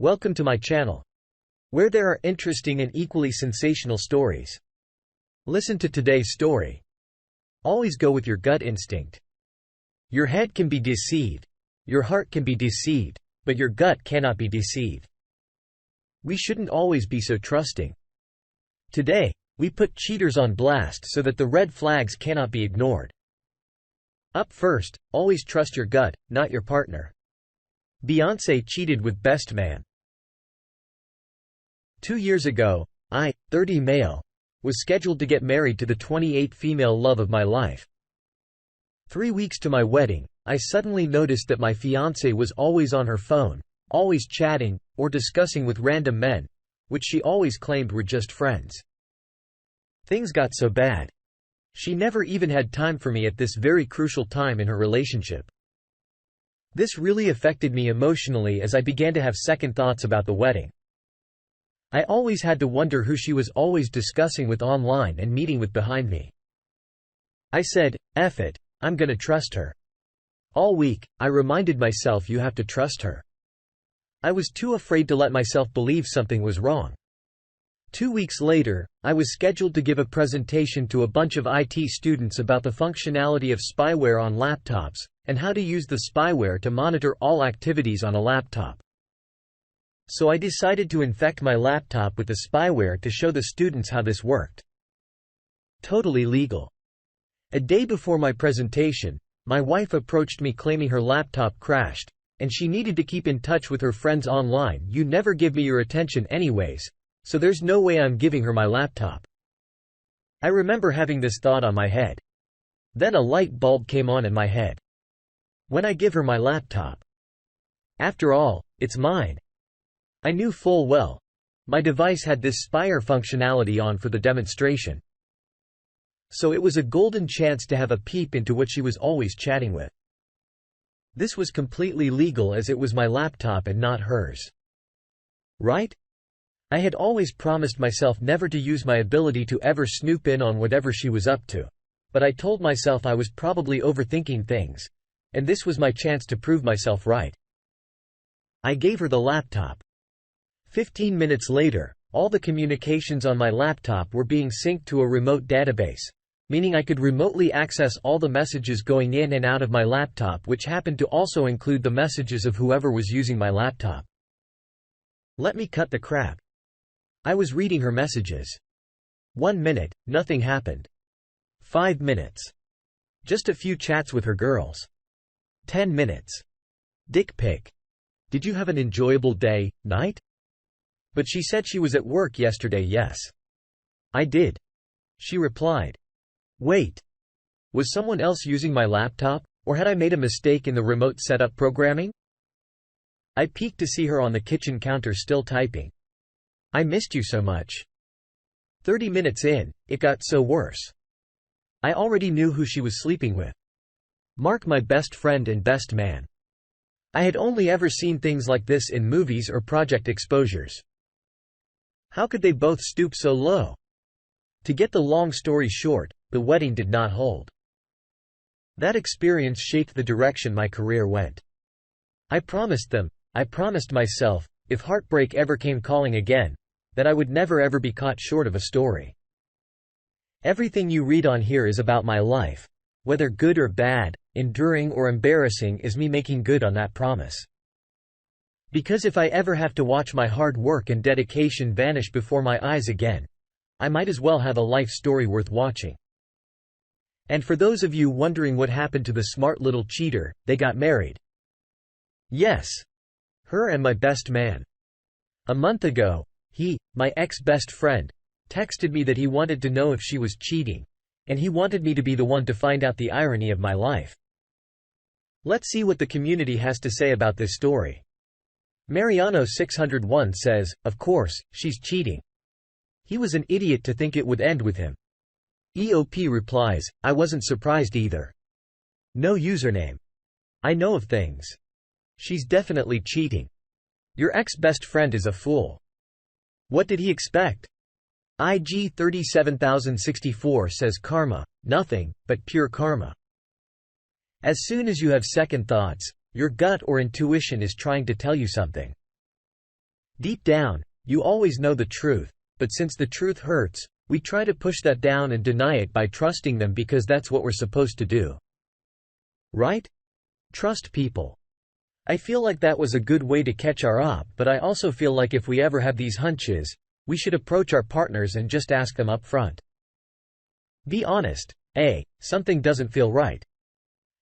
Welcome to my channel, where there are interesting and equally sensational stories. Listen to today's story. Always go with your gut instinct. Your head can be deceived, your heart can be deceived, but your gut cannot be deceived. We shouldn't always be so trusting. Today, we put cheaters on blast so that the red flags cannot be ignored. Up first, always trust your gut, not your partner. Fiancée cheated with best man. 2 years ago, I, 30 male, was scheduled to get married to the 28 female love of my life. 3 weeks to my wedding, I suddenly noticed that my fiancée was always on her phone, always chatting, or discussing with random men, which she always claimed were just friends. Things got so bad. She never even had time for me at this very crucial time in her relationship. This really affected me emotionally as I began to have second thoughts about the wedding. I always had to wonder who she was always discussing with online and meeting with behind me. I said, "F it, I'm gonna trust her." All week, I reminded myself you have to trust her. I was too afraid to let myself believe something was wrong. 2 weeks later, I was scheduled to give a presentation to a bunch of IT students about the functionality of spyware on laptops, and how to use the spyware to monitor all activities on a laptop. So I decided to infect my laptop with the spyware to show the students how this worked. Totally legal. A day before my presentation, my wife approached me claiming her laptop crashed, and she needed to keep in touch with her friends online. "You never give me your attention anyways, so there's no way I'm giving her my laptop." I remember having this thought on my head. Then a light bulb came on in my head. When I give her my laptop? After all, it's mine. I knew full well my device had this spyware functionality on for the demonstration. So it was a golden chance to have a peep into what she was always chatting with. This was completely legal as it was my laptop and not hers. Right? I had always promised myself never to use my ability to ever snoop in on whatever she was up to. But I told myself I was probably overthinking things, and this was my chance to prove myself right. I gave her the laptop. 15 minutes later, all the communications on my laptop were being synced to a remote database, meaning I could remotely access all the messages going in and out of my laptop, which happened to also include the messages of whoever was using my laptop. Let me cut the crap. I was reading her messages. 1 minute, nothing happened. 5 minutes. Just a few chats with her girls. 10 minutes. Dick pic. "Did you have an enjoyable day, night?" But she said she was at work yesterday. Yes. I did. She replied. Wait. Was someone else using my laptop, or had I made a mistake in the remote setup programming? I peeked to see her on the kitchen counter still typing. "I missed you so much." 30 minutes in, it got so worse. I already knew who she was sleeping with. Mark, my best friend and best man. I had only ever seen things like this in movies or project exposures. How could they both stoop so low? To get the long story short, the wedding did not hold. That experience shaped the direction my career went. I promised them, I promised myself, if heartbreak ever came calling again, that I would never ever be caught short of a story. Everything you read on here is about my life, whether good or bad, enduring or embarrassing, is me making good on that promise. Because if I ever have to watch my hard work and dedication vanish before my eyes again, I might as well have a life story worth watching. And for those of you wondering what happened to the smart little cheater, they got married. Yes. Her and my best man. A month ago, he, my ex-best friend, texted me that he wanted to know if she was cheating, and he wanted me to be the one to find out the irony of my life. Let's see what the community has to say about this story. Mariano 601 says, "Of course, she's cheating. He was an idiot to think it would end with him." EOP replies, "I wasn't surprised either. No username. I know of things. She's definitely cheating. Your ex-best friend is a fool. What did he expect?" IG 37064 says, "Karma, nothing, but pure karma. As soon as you have second thoughts, your gut or intuition is trying to tell you something. Deep down, you always know the truth, but since the truth hurts, we try to push that down and deny it by trusting them because that's what we're supposed to do. Right? Trust people. I feel like that was a good way to catch our op, but I also feel like if we ever have these hunches, we should approach our partners and just ask them up front. Be honest, something doesn't feel right.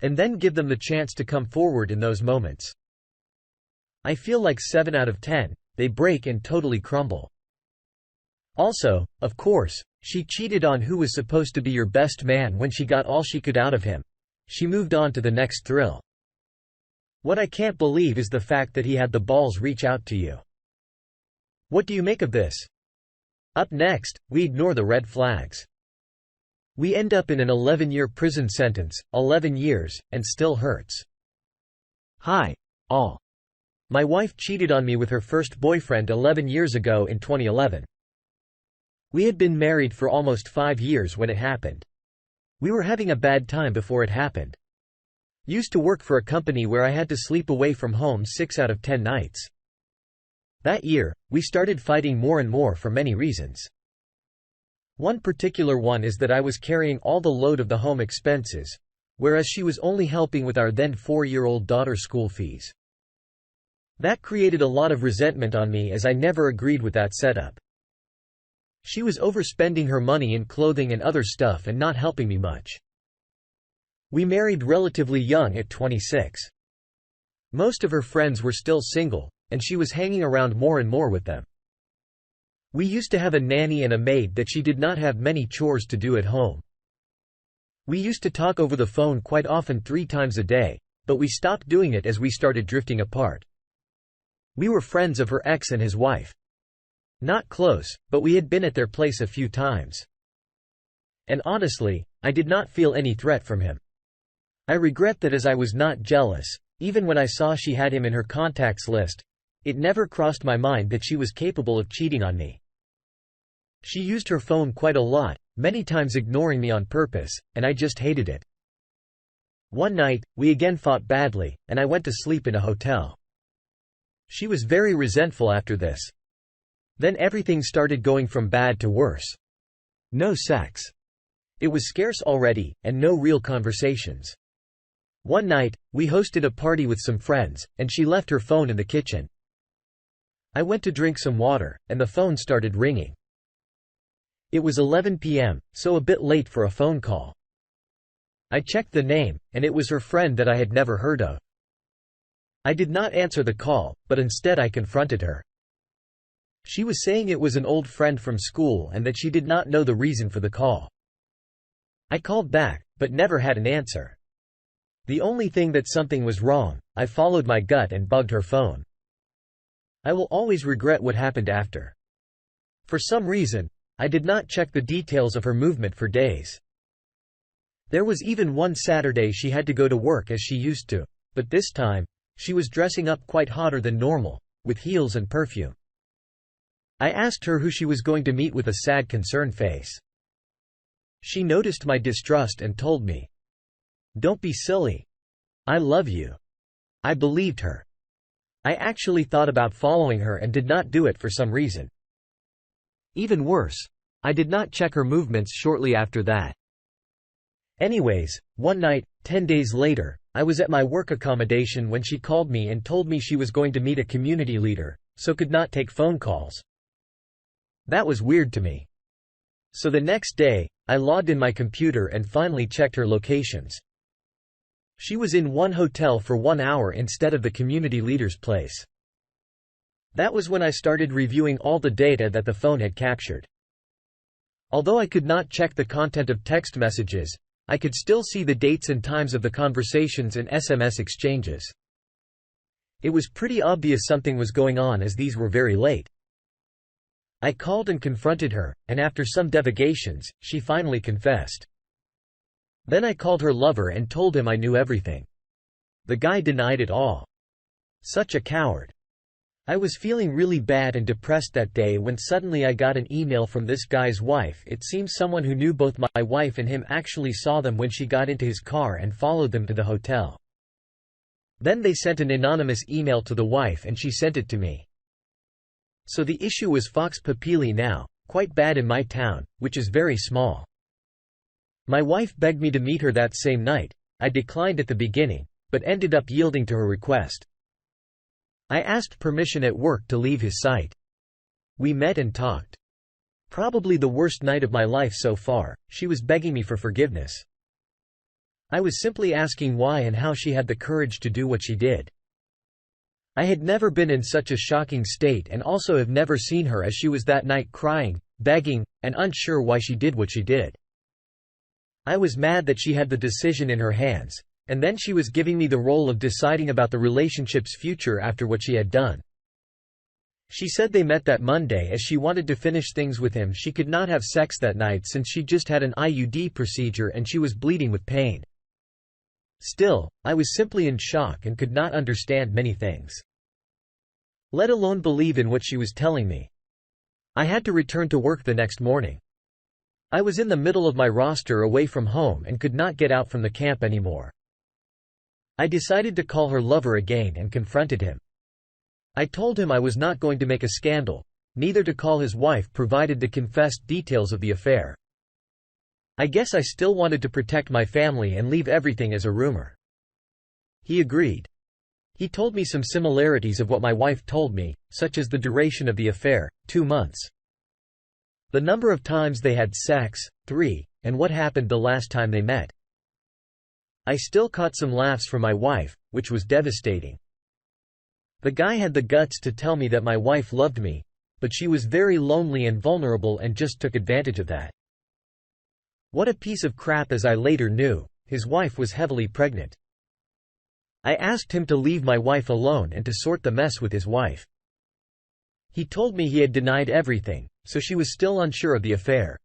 And then give them the chance to come forward in those moments. I feel like 7 out of 10, they break and totally crumble. Also, of course, she cheated on who was supposed to be your best man when she got all she could out of him. She moved on to the next thrill. What I can't believe is the fact that he had the balls reach out to you. What do you make of this? Up next, we ignore the red flags. We end up in an 11-year prison sentence, 11 years, and still hurts. Hi, all. My wife cheated on me with her first boyfriend 11 years ago in 2011. We had been married for almost 5 years when it happened. We were having a bad time before it happened. Used to work for a company where I had to sleep away from home 6 out of 10 nights. That year, we started fighting more and more for many reasons. One particular one is that I was carrying all the load of the home expenses, whereas she was only helping with our then 4-year-old daughter's school fees. That created a lot of resentment on me as I never agreed with that setup. She was overspending her money in clothing and other stuff and not helping me much. We married relatively young at 26. Most of her friends were still single, and she was hanging around more and more with them. We used to have a nanny and a maid that she did not have many chores to do at home. We used to talk over the phone quite often 3 times a day, but we stopped doing it as we started drifting apart. We were friends of her ex and his wife. Not close, but we had been at their place a few times. And honestly, I did not feel any threat from him. I regret that as I was not jealous, even when I saw she had him in her contacts list, it never crossed my mind that she was capable of cheating on me. She used her phone quite a lot, many times ignoring me on purpose, and I just hated it. One night, we again fought badly, and I went to sleep in a hotel. She was very resentful after this. Then everything started going from bad to worse. No sex. It was scarce already, and no real conversations. One night, we hosted a party with some friends, and she left her phone in the kitchen. I went to drink some water, and the phone started ringing. It was 11 p.m., so a bit late for a phone call. I checked the name, and it was her friend that I had never heard of. I did not answer the call, but instead I confronted her. She was saying it was an old friend from school and that she did not know the reason for the call. I called back, but never had an answer. The only thing that something was wrong, I followed my gut and bugged her phone. I will always regret what happened after. For some reason, I did not check the details of her movement for days. There was even one Saturday she had to go to work as she used to, but this time, she was dressing up quite hotter than normal, with heels and perfume. I asked her who she was going to meet with a sad concerned face. She noticed my distrust and told me, "Don't be silly. I love you." I believed her. I actually thought about following her and did not do it for some reason. Even worse, I did not check her movements shortly after that. Anyways, one night, 10 days later, I was at my work accommodation when she called me and told me she was going to meet a community leader, so could not take phone calls. That was weird to me. So the next day, I logged in my computer and finally checked her locations. She was in one hotel for 1 hour instead of the community leader's place. That was when I started reviewing all the data that the phone had captured. Although I could not check the content of text messages, I could still see the dates and times of the conversations and SMS exchanges. It was pretty obvious something was going on as these were very late. I called and confronted her, and after some divagations, she finally confessed. Then I called her lover and told him I knew everything. The guy denied it all. Such a coward. I was feeling really bad and depressed that day when suddenly I got an email from this guy's wife. It seems someone who knew both my wife and him actually saw them when she got into his car and followed them to the hotel. Then they sent an anonymous email to the wife and she sent it to me. So the issue was Fox Papili now, quite bad in my town, which is very small. My wife begged me to meet her that same night. I declined at the beginning, but ended up yielding to her request. I asked permission at work to leave his site. We met and talked. Probably the worst night of my life so far. She was begging me for forgiveness. I was simply asking why and how she had the courage to do what she did. I had never been in such a shocking state and also have never seen her as she was that night, crying, begging, and unsure why she did what she did. I was mad that she had the decision in her hands, and then she was giving me the role of deciding about the relationship's future after what she had done. She said they met that Monday as she wanted to finish things with him. She could not have sex that night since she just had an IUD procedure and she was bleeding with pain. Still, I was simply in shock and could not understand many things, let alone believe in what she was telling me. I had to return to work the next morning. I was in the middle of my roster away from home and could not get out from the camp anymore. I decided to call her lover again and confronted him. I told him I was not going to make a scandal, neither to call his wife provided the confessed details of the affair. I guess I still wanted to protect my family and leave everything as a rumor. He agreed. He told me some similarities of what my wife told me, such as the duration of the affair, 2 months. The number of times they had sex, 3, and what happened the last time they met. I still caught some laughs from my wife, which was devastating. The guy had the guts to tell me that my wife loved me, but she was very lonely and vulnerable and just took advantage of that. What a piece of crap. As I later knew, his wife was heavily pregnant. I asked him to leave my wife alone and to sort the mess with his wife. He told me he had denied everything, so she was still unsure of the affair.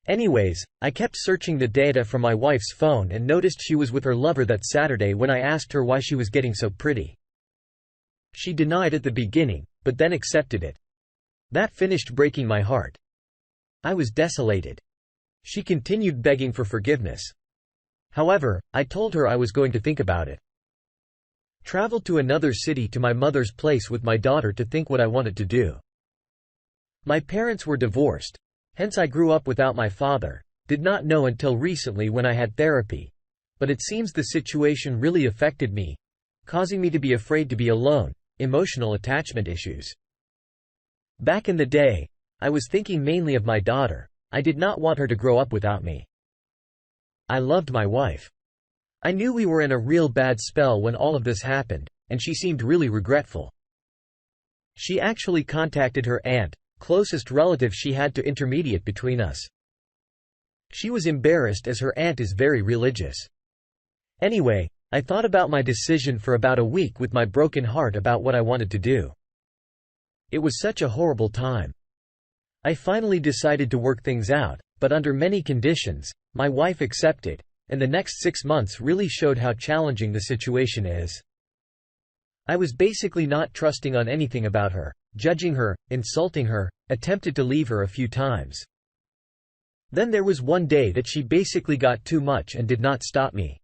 Anyways, I kept searching the data from my wife's phone and noticed she was with her lover that Saturday when I asked her why she was getting so pretty. She denied at the beginning, but then accepted it. That finished breaking my heart. I was desolated. She continued begging for forgiveness. However, I told her I was going to think about it. Traveled to another city to my mother's place with my daughter to think what I wanted to do. My parents were divorced, hence I grew up without my father, did not know until recently when I had therapy, but it seems the situation really affected me, causing me to be afraid to be alone. Emotional attachment issues. Back in the day, I was thinking mainly of my daughter. I did not want her to grow up without me. I loved my wife. I knew we were in a real bad spell when all of this happened, and she seemed really regretful. She actually contacted her aunt, closest relative she had to intermediate between us. She was embarrassed as her aunt is very religious. Anyway, I thought about my decision for about a week with my broken heart about what I wanted to do. It was such a horrible time. I finally decided to work things out, but under many conditions. My wife accepted, and the next 6 months really showed how challenging the situation is. I was basically not trusting on anything about her, judging her, insulting her, attempted to leave her a few times. Then there was one day that she basically got too much and did not stop me.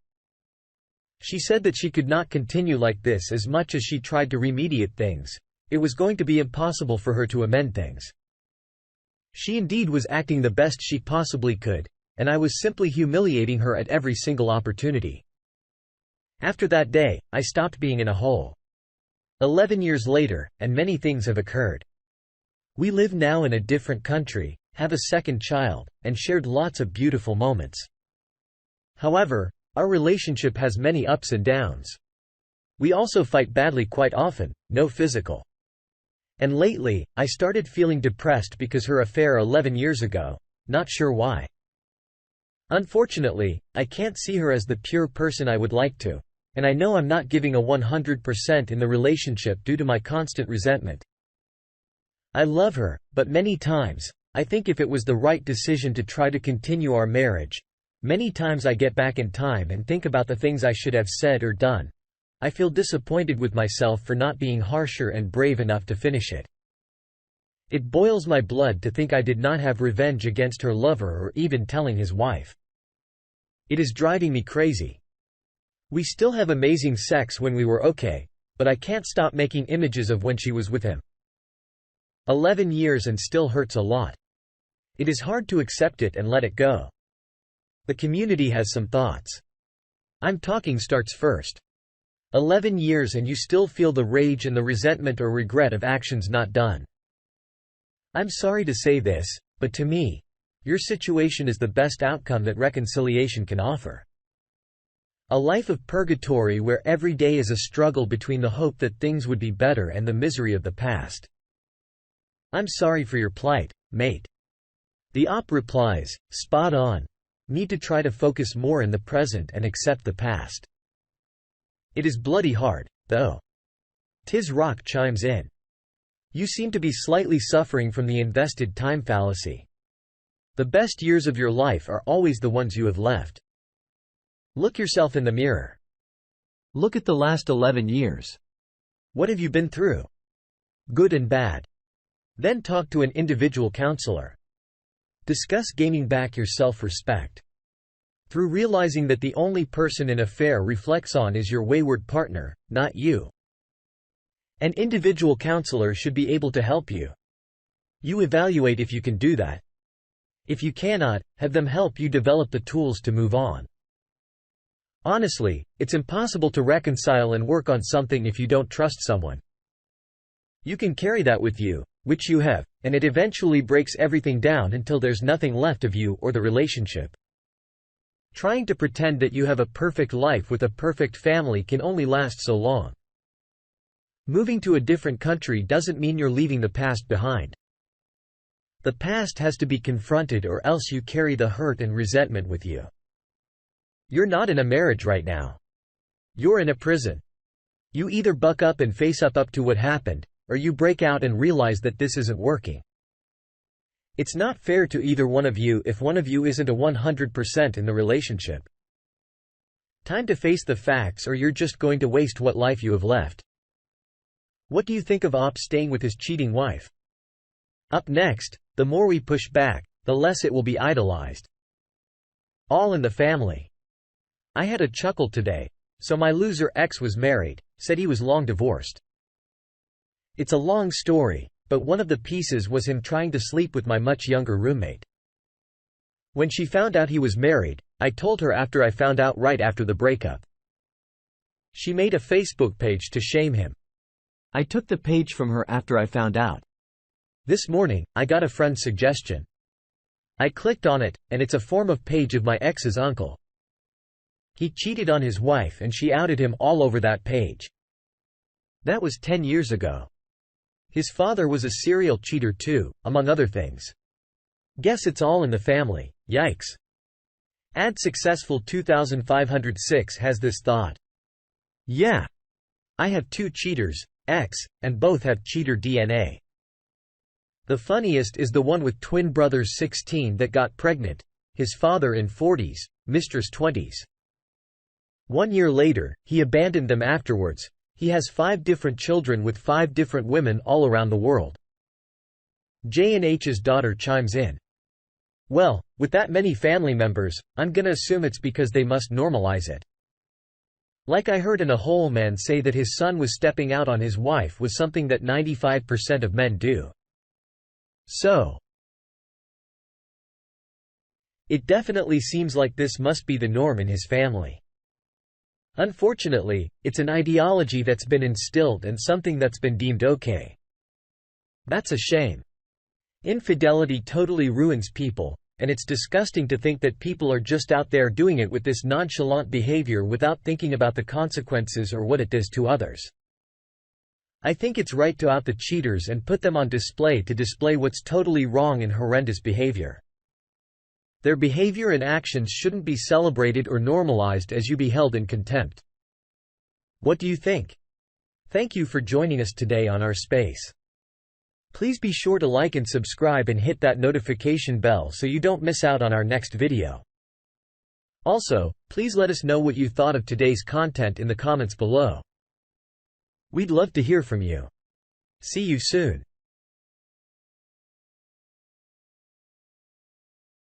She said that she could not continue like this as much as she tried to remediate things. It was going to be impossible for her to amend things. She indeed was acting the best she possibly could, and I was simply humiliating her at every single opportunity. After that day, I stopped being in a hole. 11 years later, and many things have occurred. We live now in a different country, have a second child, and shared lots of beautiful moments. However, our relationship has many ups and downs. We also fight badly quite often, no physical. And lately, I started feeling depressed because her affair 11 years ago, not sure why. Unfortunately, I can't see her as the pure person I would like to, and I know I'm not giving a 100% in the relationship due to my constant resentment. I love her, but many times, I think if it was the right decision to try to continue our marriage, many times I get back in time and think about the things I should have said or done. I feel disappointed with myself for not being harsher and brave enough to finish it. It boils my blood to think I did not have revenge against her lover or even telling his wife. It is driving me crazy. We still have amazing sex when we were okay, but I can't stop making images of when she was with him. 11 years and still hurts a lot. It is hard to accept it and let it go. The community has some thoughts. I'm talking starts first. 11 years and you still feel the rage and the resentment or regret of actions not done. I'm sorry to say this, but to me, your situation is the best outcome that reconciliation can offer. A life of purgatory where every day is a struggle between the hope that things would be better and the misery of the past. I'm sorry for your plight, mate. The op replies, spot on. Need to try to focus more in the present and accept the past. It is bloody hard, though. Tiz Rock chimes in. You seem to be slightly suffering from the invested time fallacy. The best years of your life are always the ones you have left. Look yourself in the mirror. Look at the last 11 years. What have you been through? Good and bad. Then talk to an individual counselor. Discuss gaining back your self-respect. Through realizing that the only person an affair reflects on is your wayward partner, not you. An individual counselor should be able to help you. You evaluate if you can do that. If you cannot, have them help you develop the tools to move on. Honestly, it's impossible to reconcile and work on something if you don't trust someone. You can carry that with you, which you have, and it eventually breaks everything down until there's nothing left of you or the relationship. Trying to pretend that you have a perfect life with a perfect family can only last so long. Moving to a different country doesn't mean you're leaving the past behind. The past has to be confronted or else you carry the hurt and resentment with you. You're not in a marriage right now. You're in a prison. You either buck up and face up to what happened, or you break out and realize that this isn't working. It's not fair to either one of you if one of you isn't a 100% in the relationship. Time to face the facts or you're just going to waste what life you have left. What do you think of Op staying with his cheating wife? Up next, the more we push back, the less it will be idolized. All in the family. I had a chuckle today. So my loser ex was married, said he was long divorced. It's a long story, but one of the pieces was him trying to sleep with my much younger roommate. When she found out he was married, I told her after I found out right after the breakup. She made a Facebook page to shame him. I took the page from her after I found out. This morning, I got a friend's suggestion. I clicked on it, and it's a form of page of my ex's uncle. He cheated on his wife and she outed him all over that page. That was 10 years ago. His father was a serial cheater too, among other things. Guess it's all in the family, yikes. Ad Successful 2506 has this thought. Yeah. I have 2 cheaters, ex, and both have cheater DNA. The funniest is the one with twin brothers 16 that got pregnant, his father in 40s, mistress 20s. 1 year later, he abandoned them afterwards. He has 5 different children with 5 different women all around the world. J&H's daughter chimes in. Well, with that many family members, I'm gonna assume it's because they must normalize it. Like I heard a whole man say that his son was stepping out on his wife was something that 95% of men do. So it definitely seems like this must be the norm in his family. Unfortunately, it's an ideology that's been instilled and something that's been deemed okay. That's a shame. Infidelity totally ruins people, and it's disgusting to think that people are just out there doing it with this nonchalant behavior without thinking about the consequences or what it does to others. I think it's right to out the cheaters and put them on display to display what's totally wrong and horrendous behavior. Their behavior and actions shouldn't be celebrated or normalized as you be held in contempt. What do you think? Thank you for joining us today on our space. Please be sure to like and subscribe and hit that notification bell so you don't miss out on our next video. Also, please let us know what you thought of today's content in the comments below. We'd love to hear from you. See you soon.